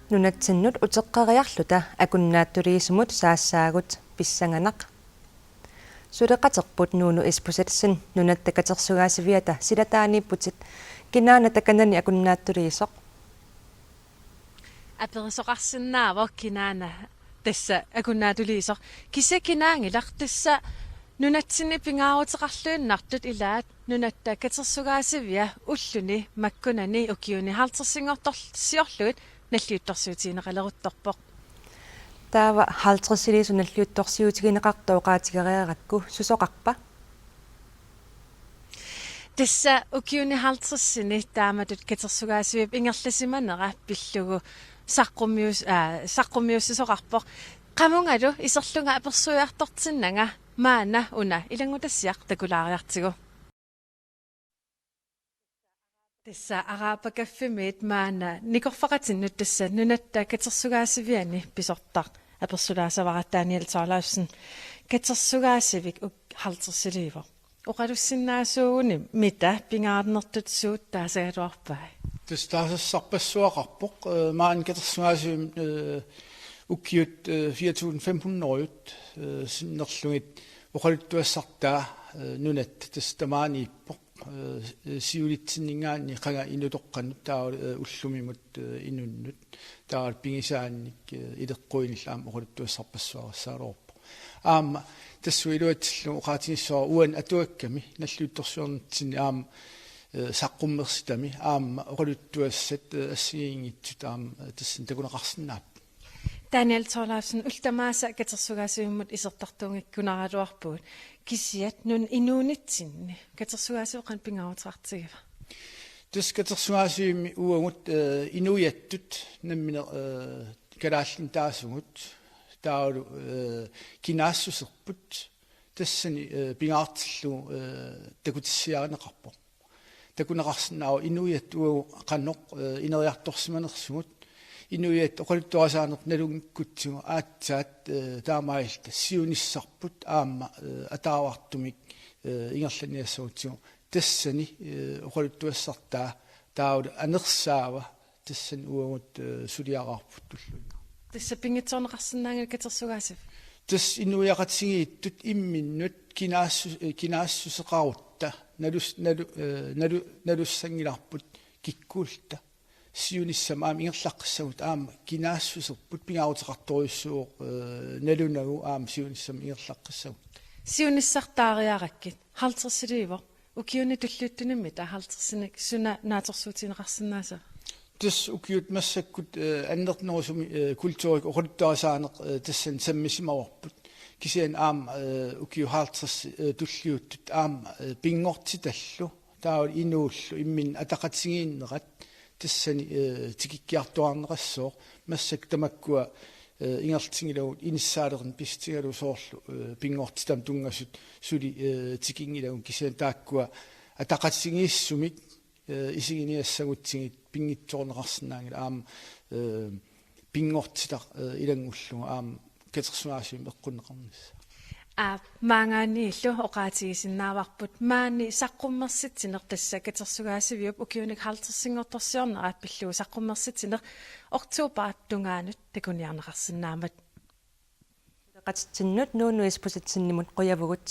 Nunatsinut uteqqariarluta akunnaattuliisumut saassaagut pissanganaq suleqaterput nuunu ispusatsin nunattakatersugaasiviata silataaniipputit kinaana takanani akunnaattuliisoq aperesoqarsinnaavor kinaana tassa akunnaatuliisoq kisakinaangilaq tassa nunatsinni pingaawuteqarluinnartut ilaat nunatta katersugaasivia ulluni makkunani ukiuni haltersinngortorsiorluit nalliuttorsuutiineqaleruttorpoq taava haltersilisuunalliuttorsiutigineqartooqaatigeriaqakku susoqarpa tassa ukiuni haltersini taamatut katersugaasivip ingerlasimanera pillugu saqqummiussusoqarpoq qamungalu iserlunga apersuiartortinnanga maana una ilangutassiaq takulaariartigu tassa araapakaffimiit maana nikorfaqatinnut tassa nunatta katersugaasiviani pisortaq apersulaasavarattaanial Torlausen katersugaasivik haltersiliivo oqalussinnaasuuni mita pingaarnertut suut taasagaluarpai tastaasassarpassuaqarpoq maan katersugaasivim ukkiut 4500 sinnerlungit oqaluttuassartaa nunat tastamaaniippoq siulitsinningaanni qaga inutoqqannut taa ullumimut inunnut taa pingisaannik ileqquinillaam oqaluttuassarpassuarassaalorpo aama tassuiluatsillu oqaatinissua uan atuakkami nalluuttorsuornitsinni aama saqqummersitami aama oqaluttuassat assigiingittut aama tassin takunaqarsinnaap Daniel Torlausen ultamaasa katersugaasivimmut isertartuungikkunaraluarpuut kisiat nun inuunitsinni katersugaasiveqan pingaawuteqartigiva tas katersugaasivimmi uangut inuiattut nammine kalaallin taasungut taalu kinaassuserput tassani pingaartillu takutissiarineqarpoq takunaqarsinnaaru inuiat uagu qannoq ineriartorsimanersugut inuiat oqaluttuarasaaneq nalungikkutsugu aatsaat taamailta siunissarput aama ataavartumik ingerlaniassuutsugu tassani oqaluttuassartaa taawlu anersaava tassani uagut suliaqarput tulluinga tassa pingitsoorneqarsinnaangil katersugaasiv tas inuiaqatsigiittut imminnut kinaassuseqarutta nalussangilarput kikkuulta siunissam aam ingerlaqqissagut aama kinaassuserput pingaawuteqartoriussuuq nalunagu aama siunissam ingerlaqqissagut siunissartaariarakkit haltersiliivo ukiuni tulluuttunimmi taa haltersinik suna naatorsuutiineqarsinnaasa tas ukiut massakkut annernerusumi kultuurik oqaluttuarasaaneq tassan sammisimavorput kisian aama ukiu halters tulliuttut aama pingortitallu taawul inuullu immin ataqatigiinnerat tassani tikikkiartuarneqassooq massak tamakkua ingertingilagut inissaalerin pistigalu soorlu pingortitam tungassut suli tikingilagun kisian taakkua ataqatigiissumik isiginiassagutsigit pingitsoorneqarsinnaangila aama pingortitaq ilangulluga aama katersugaasivim eqqunneqarnissa maangaaniillu oqaatigisinnaavарпут maani saqqummersitsineq tassa katersugaasiviup ukiunik haltersinngortorsiornerat pilluu saqqummersitsineq ortuupaattungaanut takuniarneqarsinnaamat qatitinnut nuunu ispusatsinнимут quyavugut